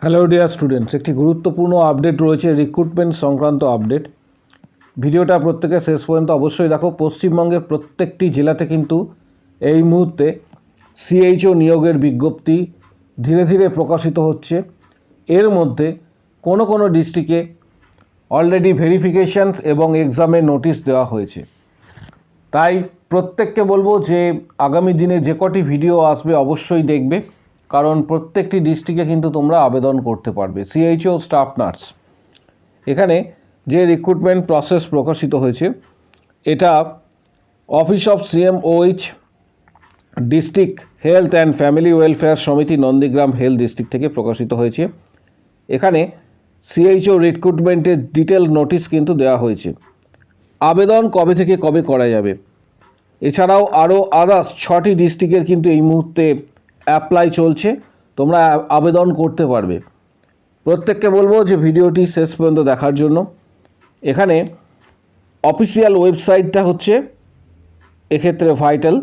Hello dear students, একটি গুরুত্বপূর্ণ update রয়েছে রিক্রুটমেন্ট সংক্রান্ত আপডেট। ভিডিওটা প্রত্যেকে শেষ পর্যন্ত অবশ্যই দেখো। পশ্চিমবঙ্গের প্রত্যেকটি জেলাতে কিন্তু এই মুহূর্তে সিএইচও নিয়োগের বিজ্ঞপ্তি ধীরে ধীরে প্রকাশিত হচ্ছে। এর মধ্যে কোনো কোনো ডিস্ট্রিক্টে অলরেডি ভেরিফিকেশানস এবং এক্সামের নোটিশ দেওয়া হয়েছে। তাই প্রত্যেককে বলবো যে আগামী দিনে যে কটি ভিডিও আসবে অবশ্যই দেখবে, কারণ প্রত্যেকটি ডিস্ট্রিক্টে কিন্তু তোমরা আবেদন করতে পারবে। সিএইচও স্টাফ নার্স, এখানে যে রিক্রুটমেন্ট প্রসেস প্রকাশিত হয়েছে এটা office of CMOH district health and family welfare সমিতি নন্দীগ্রাম হেলথ ডিস্ট্রিক্ট থেকে প্রকাশিত হয়েছে। এখানে সিএইচও রিক্রুটমেন্টের ডিটেল নোটিশ কিন্তু দেওয়া হয়েছে। আবেদন কবে থেকে কবে করা যাবে, এছাড়াও আরও আদার্স 6টি ডিস্ট্রিক্টের কিন্তু এই মুহূর্তে অ্যাপ্লাই চলছে, তোমরা আবেদন করতে পারবে। প্রত্যেককে বলবো যে ভিডিওটি শেষ পর্যন্ত দেখার জন্য। এখানে অফিসিয়াল ওয়েবসাইটটা হচ্ছে এক্ষেত্রে ভাইটাল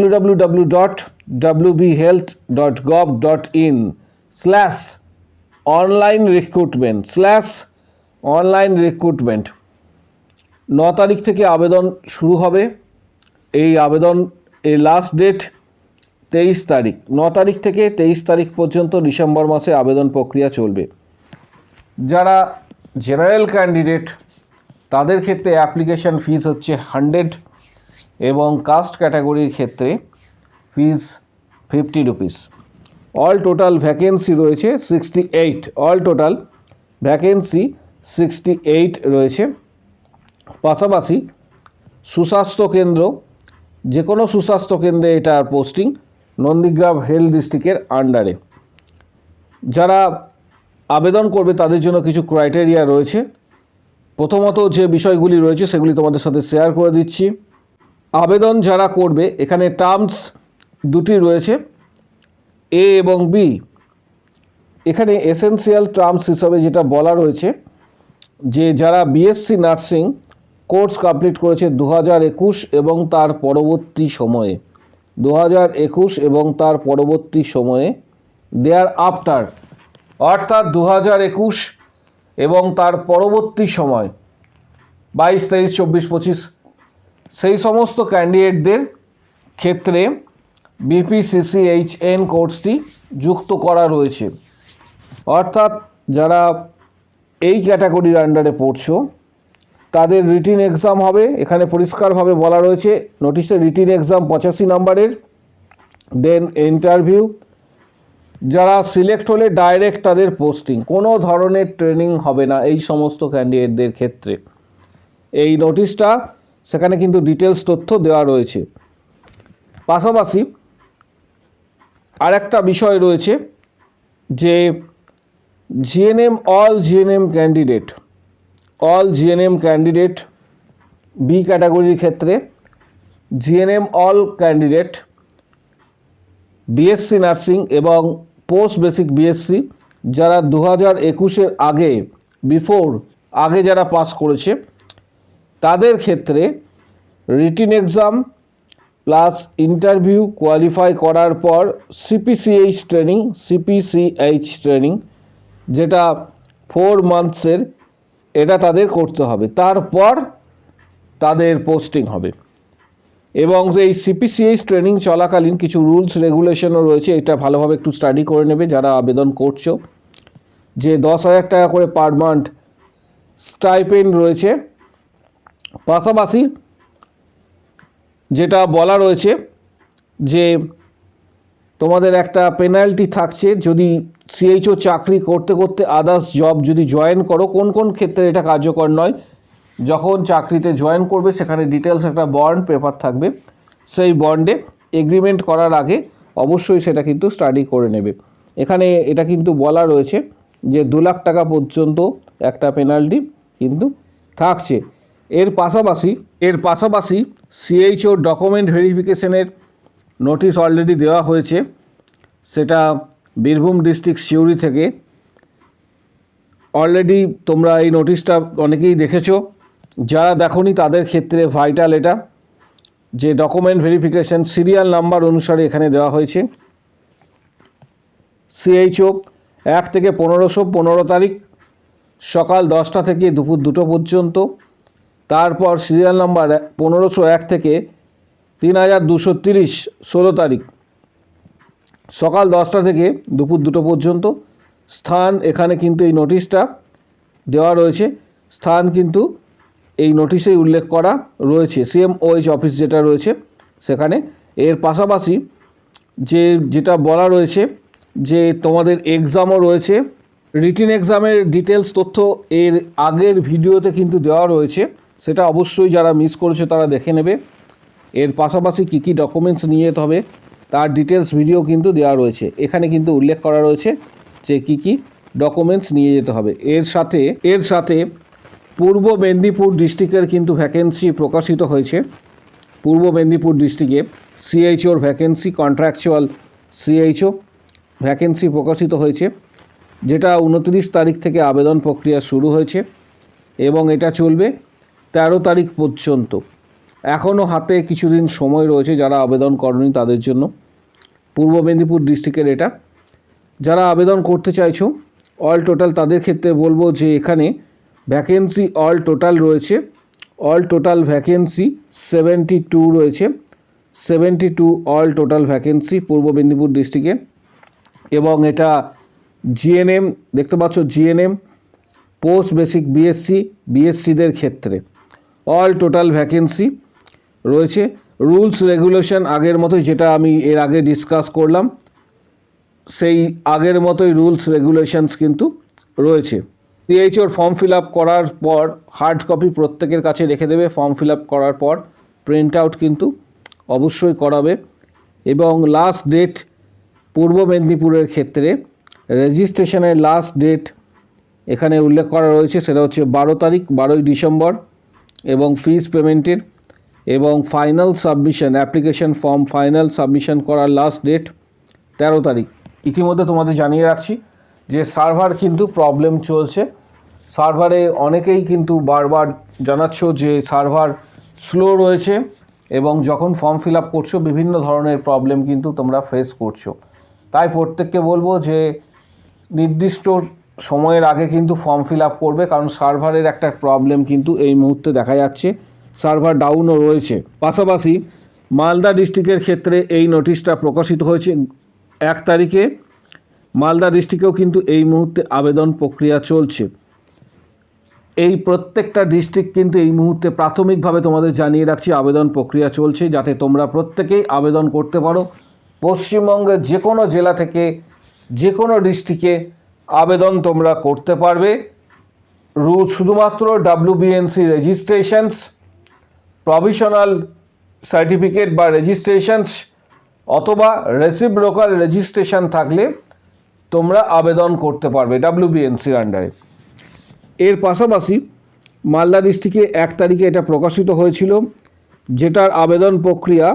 www.wbhealth.gov.in/online recruitment। 9 তারিখ থেকে আবেদন শুরু হবে। এই আবেদন এই লাস্ট ডেট 23 তারিখ। 9 তারিখ থেকে 23 তারিখ পর্যন্ত ডিসেম্বর মাসে আবেদন প্রক্রিয়া চলবে। যারা জেনারেল ক্যান্ডিডেট তাদের ক্ষেত্রে অ্যাপ্লিকেশন ফিস হচ্ছে 100 এবং কাস্ট ক্যাটাগরির ক্ষেত্রে ফিস 50 রুপিস। অল টোটাল ভ্যাকেন্সি রয়েছে 68। অল টোটাল ভ্যাকেন্সি 68 রয়েছে। পাশাপাশি সুস্বাস্থ্য কেন্দ্র, যে কোনো সুস্বাস্থ্য কেন্দ্রে এটার পোস্টিং নন্দীগ্রাম হেলথ ডিস্ট্রিক্টের আন্ডারে। যারা আবেদন করবে তাদের জন্য কিছু ক্রাইটেরিয়া রয়েছে। প্রথমত যে বিষয়গুলি রয়েছে সেগুলি তোমাদের সাথে শেয়ার করে দিচ্ছি। আবেদন যারা করবে এখানে টার্মস দুটি রয়েছে, এ এবং বি। এখানে এসেনশিয়াল টার্মস হিসাবে যেটা বলা রয়েছে যে যারা বিএসসি নার্সিং কোর্স কমপ্লিট করেছে 2021 এবং তার পরবর্তী সময়ে, 2021 এবং তার পরবর্তী সময়ে দেয়ার আফটার, অর্থাৎ 2021 এবং তার পরবর্তী সময় 22, 23, 24, 25 সেই সমস্ত ক্যান্ডিডেটদের ক্ষেত্রে বিপিসিসিএইচএন কোর্সটি যুক্ত করা রয়েছে। অর্থাৎ যারা এই ক্যাটাগরির আন্ডারে পড়ছো তাদের রিটিন এক্সাম হবে। এখানে পরিষ্কারভাবে বলা রয়েছে নোটিশে রিটিন এক্সাম 85 নম্বরের, দেন ইন্টারভিউ। যারা সিলেক্ট হলে ডাইরেক্ট তাদের পোস্টিং, কোনো ধরনের ট্রেনিং হবে না এই সমস্ত ক্যান্ডিডেটদের ক্ষেত্রে। এই নোটিশটা সেখানে কিন্তু ডিটেলস তথ্য দেওয়া রয়েছে। পাশাপাশি আরেকটা বিষয় রয়েছে যে অল জিএনএম ক্যান্ডিডেট বি ক্যাটাগরির ক্ষেত্রে GNM all candidate BSc nursing এবং পোস্ট বেসিক বিএসসি যারা 2021-এর আগে যারা পাস করেছে তাদের ক্ষেত্রে written exam plus interview qualify করার পর সিপিসিএইচ ট্রেনিং যেটা 4 মান্থসের, এটা তাদের করতে হবে। তারপর তাদের পোস্টিং হবে। এবং এই সিপিসিএইচ ট্রেনিং চলাকালীন কিছু রুলস রেগুলেশনও রয়েছে, এটা ভালোভাবে একটু স্টাডি করে নেবে যারা আবেদন করছো। যে 10,000 টাকা করে পার মান্থ স্টাইপেন্ড রয়েছে। পাশাপাশি যেটা বলা রয়েছে যে তোমাদের একটা পেনাল্টি থাকছে যদি সিএইচও চাকরি করতে করতে আদার্স জব যদি জয়েন করো। কোন কোন ক্ষেত্রে এটা কার্যকর নয়, যখন চাকরিতে জয়েন করবে সেখানে ডিটেলস একটা বন্ড পেপার থাকবে, সেই বন্ডে এগ্রিমেন্ট করার আগে অবশ্যই সেটা কিন্তু স্টাডি করে নেবে। এখানে এটা কিন্তু বলা রয়েছে যে 2 লাখ টাকা পর্যন্ত একটা পেনাল্টি কিন্তু থাকছে। এর পাশাপাশি সিএইচও ডকুমেন্ট ভেরিফিকেশনের নোটিশ অলরেডি দেওয়া হয়েছে, সেটা বীরভূম ডিস্ট্রিক্ট সিউড়ি থেকে। অলরেডি তোমরা এই নোটিশটা অনেকেই দেখেছো, যারা দেখোনি তাদের ক্ষেত্রে ভাইটাল এটা যে ডকুমেন্ট ভেরিফিকেশন সিরিয়াল নাম্বার অনুসারে এখানে দেওয়া হয়েছে। সিএইচও 1 থেকে 1515 তারিখ সকাল 10টা থেকে দুপুর 2টো পর্যন্ত। তারপর সিরিয়াল নাম্বার 1501 থেকে 3230 16 তারিখ সকাল 10টা থেকে দুপুর 2টো পর্যন্ত। স্থান এখানে কিন্তু এই নোটিশটা দেওয়া রয়েছে, স্থান কিন্তু এই নোটিশেই উল্লেখ করা রয়েছে, CMOH অফিস যেটা রয়েছে সেখানে। এর পাশাপাশি যেটা বলা রয়েছে যে তোমাদের এক্সামও রয়েছে, রিটেন এক্সামের ডিটেলস তথ্য এর আগের ভিডিওতে কিন্তু দেওয়া রয়েছে, সেটা অবশ্যই যারা মিস করেছে তারা দেখে নেবে। এর পাশাপাশি কী কী ডকুমেন্টস নিয়ে যেতে হবে তার ডিটেলস ভিডিও কিন্তু দেওয়া রয়েছে, এখানে কিন্তু উল্লেখ করা রয়েছে যে কী কী ডকুমেন্টস নিয়ে যেতে হবে। এর সাথে পূর্ব মেদিনীপুর ডিস্ট্রিক্টের কিন্তু ভ্যাকেন্সি প্রকাশিত হয়েছে। পূর্ব মেদিনীপুর ডিস্ট্রিক্টে CHOর ভ্যাকেন্সি, কন্ট্রাকচুয়াল CHO ভ্যাকেন্সি প্রকাশিত হয়েছে, যেটা 29 তারিখ থেকে আবেদন প্রক্রিয়া শুরু হয়েছে এবং এটা চলবে 13 তারিখ পর্যন্ত। এখনও হাতে কিছুদিন সময় রয়েছে যারা আবেদন করেনি তাদের জন্য। পূর্ব মেদিনীপুর ডিস্ট্রিক্টের এটা, যারা আবেদন করতে চাইছো অল টোটাল তাদের ক্ষেত্রে বলবো যে এখানে ভ্যাকেন্সি অল টোটাল রয়েছে, অল টোটাল ভ্যাকেন্সি 72 রয়েছে, 72 অল টোটাল ভ্যাকেন্সি পূর্ব মেদিনীপুর ডিস্ট্রিক্টে। এবং এটা GNM দেখতে পাচ্ছ, GNM পোস্ট বেসিক BSCদের ক্ষেত্রে অল টোটাল ভ্যাকেন্সি রয়েছে। রুলস রেগুলেশন আগের মতোই, যেটা আমি এর আগে ডিসকাস করলাম সেই আগের মতোই রুলস রেগুলেশনস কিন্তু রয়েছে। CHOর ফর্ম ফিল আপ করার পর হার্ড কপি প্রত্যেকের কাছে রেখে দেবে, ফর্ম ফিল আপ করার পর প্রিন্ট আউট কিন্তু অবশ্যই করাবে। এবং লাস্ট ডেট পূর্ব মেদিনীপুরের ক্ষেত্রে রেজিস্ট্রেশনের লাস্ট ডেট এখানে উল্লেখ করা রয়েছে, সেটা হচ্ছে 12 তারিখ, 12ই ডিসেম্বর। এবং ফিস পেমেন্টের এবং final submission, application form final submission করার লাস্ট ডেট 13 তারিখ। ইতিমধ্যে তোমাদের জানিয়ে রাখছি যে সার্ভার কিন্তু প্রবলেম চলছে, সার্ভারে অনেকেই কিন্তু বারবার জানাচ্ছ যে সার্ভার স্লো রয়েছে এবং যখন ফর্ম ফিল আপ করছো বিভিন্ন ধরনের প্রবলেম কিন্তু তোমরা ফেস করছো। তাই প্রত্যেককে বলবো যে নির্দিষ্ট সময়ের আগে কিন্তু ফর্ম ফিল আপ করবে, কারণ সার্ভারের একটা প্রবলেম কিন্তু এই মুহূর্তে দেখা যাচ্ছে, সার্ভার ডাউনও রয়েছে। পাশাপাশি মালদা ডিস্ট্রিক্টের ক্ষেত্রে এই নোটিশটা প্রকাশিত হয়েছে 1 তারিখে। মালদা ডিস্ট্রিক্টেও কিন্তু এই মুহূর্তে আবেদন প্রক্রিয়া চলছে। এই প্রত্যেকটা ডিস্ট্রিক্ট কিন্তু এই মুহূর্তে প্রাথমিকভাবে তোমাদের জানিয়ে রাখছি আবেদন প্রক্রিয়া চলছে, যাতে তোমরা প্রত্যেকেই আবেদন করতে পারো। পশ্চিমবঙ্গের যে কোনো জেলা থেকে যে কোনো ডিস্ট্রিক্টে আবেদন তোমরা করতে পারবে। রুল শুধুমাত্র WBNC রেজিস্ট্রেশনস, প্রভিশনাল সার্টিফিকেট বা রেজিস্ট্রেশনস অথবা রেসিপ্রোকাল রেজিস্ট্রেশন থাকলে তোমরা আবেদন করতে পারবে WBNCর আন্ডারে। এর পাশাপাশি মালদা ডিস্ট্রিক্টে 1 তারিখে এটা প্রকাশিত হয়েছিল, যেটার আবেদন প্রক্রিয়া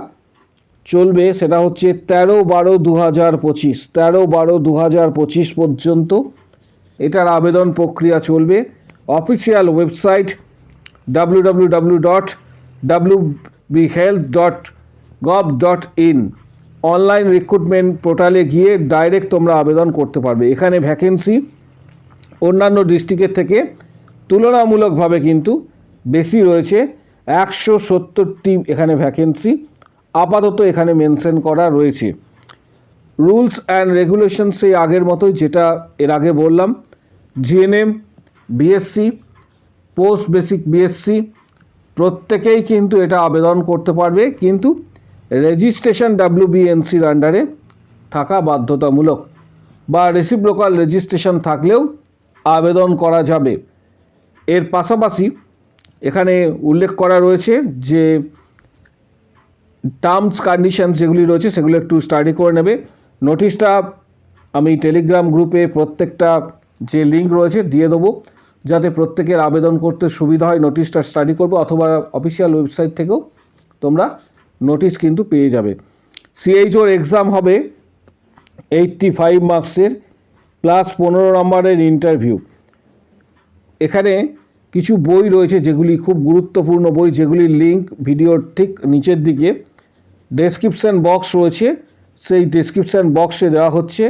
চলবে সেটা হচ্ছে 13/12/2025, 13/12/2025 পর্যন্ত এটার আবেদন প্রক্রিয়া চলবে। Official website www.wbhealth.gov.in online recruitment পোর্টালে গিয়ে ডাইরেক্ট তোমরা আবেদন করতে পারবে। এখানে ভ্যাকেন্সি অন্যান্য ডিস্ট্রিক্টের থেকে তুলনামূলকভাবে কিন্তু বেশি রয়েছে, 170টি এখানে ভ্যাকেন্সি আপাতত এখানে মেনশন করা রয়েছে। রুলস অ্যান্ড রেগুলেশন সেই আগের মতোই, যেটা এর আগে বললাম। GNM BSc post basic BSc প্রত্যেকেই কিন্তু এটা আবেদন করতে পারবে, কিন্তু রেজিস্ট্রেশন WBNCর আন্ডারে থাকা বাধ্যতামূলক, বা রেসিপ্রোকাল রেজিস্ট্রেশন থাকলেও আবেদন করা যাবে। এর পাশাপাশি এখানে উল্লেখ করা রয়েছে যে টার্মস কন্ডিশনস যেগুলি রয়েছে সেগুলো একটু স্টাডি করে নেবে। নোটিশটা আমি টেলিগ্রাম গ্রুপে প্রত্যেকটা যে লিঙ্ক রয়েছে দিয়ে দেবো, যাতে প্রত্যেকের আবেদন করতে সুবিধা হয়। নোটিশটা স্টাডি করবে, অথবা অফিসিয়াল ওয়েবসাইট থেকেও তোমরা নোটিশ কিন্তু পেয়ে যাবে। CHOর এক্সাম হবে 85 মার্কসের প্লাস 15 নম্বরের ইন্টারভিউ। এখানে কিছু বই রয়েছে যেগুলি খুব গুরুত্বপূর্ণ বই, যেগুলির লিঙ্ক ভিডিওর ঠিক নিচের দিকে ডেসক্রিপশান বক্স রয়েছে, সেই ডেসক্রিপশান বক্সে দেওয়া হচ্ছে।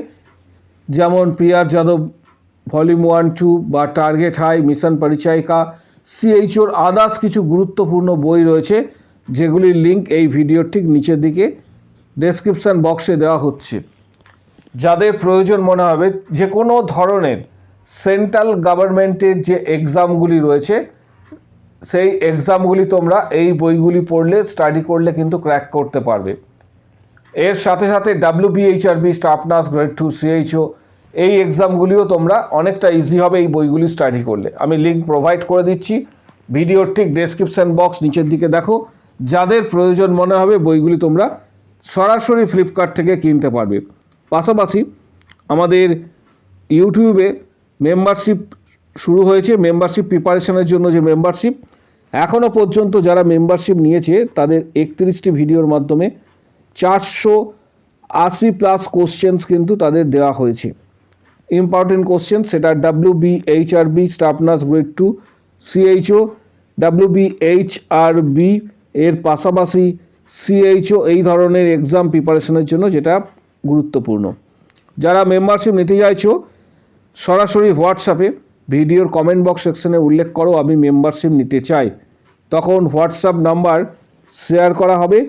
যেমন পিয়ার যাদব ভলিউম 1-2 বা টার্গেট হাই, মিশন পরিচায়িকা, সিএইচওর আদার্স কিছু গুরুত্বপূর্ণ বই রয়েছে, যেগুলির লিঙ্ক এই ভিডিওর ঠিক নিচের দিকে ডেসক্রিপশান বক্সে দেওয়া হচ্ছে। যাদের প্রয়োজন মনে হবে যে কোনো ধরনের সেন্ট্রাল গভর্নমেন্টের যে এক্সামগুলি রয়েছে, সেই এক্সামগুলি তোমরা এই বইগুলি পড়লে, স্টাডি করলে কিন্তু ক্র্যাক করতে পারবে। এর সাথে সাথে WBHRB, staff nurse, grade 2, CHO এই এক্সামগুলিও তোমরা অনেকটা ইজি হবে এই বইগুলি স্টাডি করলে। আমি লিঙ্ক প্রোভাইড করে দিচ্ছি ভিডিওর ঠিক ডেসক্রিপশান বক্স নিচের দিকে দেখো। যাদের প্রয়োজন মনে হবে বইগুলি তোমরা সরাসরি ফ্লিপকার্ট থেকে কিনতে পারবে। পাশাপাশি আমাদের ইউটিউবে মেম্বারশিপ শুরু হয়েছে। মেম্বারশিপ প্রিপারেশনের জন্য যে মেম্বারশিপ, এখনও পর্যন্ত যারা মেম্বারশিপ নিয়েছে তাদের 31টি ভিডিওর মাধ্যমে 480+ কোশ্চেন্স কিন্তু তাদের দেওয়া হয়েছে। ইম্পর্টেন্ট কোশ্চেন, সেটা WBHRB, staff nurse, grade 2, CHO, WBHRB এর পাশাপাশি সিএইচও এই ধরনের এক্সাম প্রিপারেশনের জন্য যেটা গুরুত্বপূর্ণ। যারা মেম্বারশিপ নিতে চাইছো সরাসরি হোয়াটসঅ্যাপে ভিডিওর কমেন্ট বক্স সেকশনে উল্লেখ করো আমি মেম্বারশিপ নিতে চাই, তখন হোয়াটসঅ্যাপ নাম্বার শেয়ার করা হবে।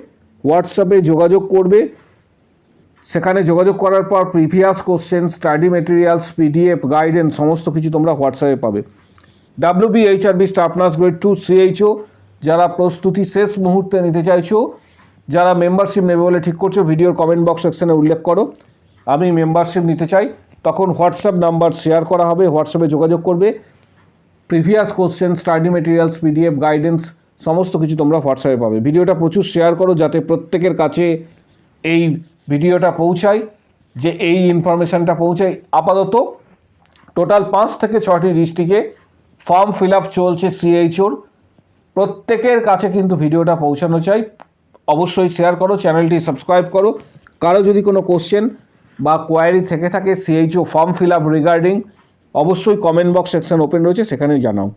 হোয়াটসঅ্যাপে যোগাযোগ করবে, সেখানে যোগাযোগ করার পর previous question, study materials, PDF, guidance সমস্ত কিছু তোমরা হোয়াটসঅ্যাপে পাবে। WBHRB, staff nurse, grade 2, CHO যারা প্রস্তুতি শেষ মুহূর্তে নিতে চাইছো, যারা মেম্বারশিপ নেবে বলে ঠিক করছো, ভিডিওর কমেন্ট বক্স সেকশনে উল্লেখ করো আমি মেম্বারশিপ নিতে চাই, তখন হোয়াটসঅ্যাপ নাম্বার শেয়ার করা হবে। হোয়াটসঅ্যাপে যোগাযোগ করবে, previous question, study materials, PDF, guidance সমস্ত কিছু তোমরা হোয়াটসঅ্যাপে পাবে। ভিডিওটা প্রচুর শেয়ার করো যাতে প্রত্যেকের কাছে এই ভিডিওটা পৌঁছায়, যে এই ইনফরমেশানটা পৌঁছায়। আপাতত টোটাল 5 থেকে 6টি ডিস্ট্রিক্টে ফর্ম ফিল আপ চলছে সিএইচওর। প্রত্যেকের কাছে কিন্তু ভিডিওটা পৌঁছানো চাই। অবশ্যই শেয়ার করো, চ্যানেলটি সাবস্ক্রাইব করো। কারো যদি কোনো কোশ্চেন বা কোয়ারি থেকে থাকে CHO form fill up regarding, অবশ্যই কমেন্ট বক্স সেকশন ওপেন রয়েছে, সেখানে জানাও।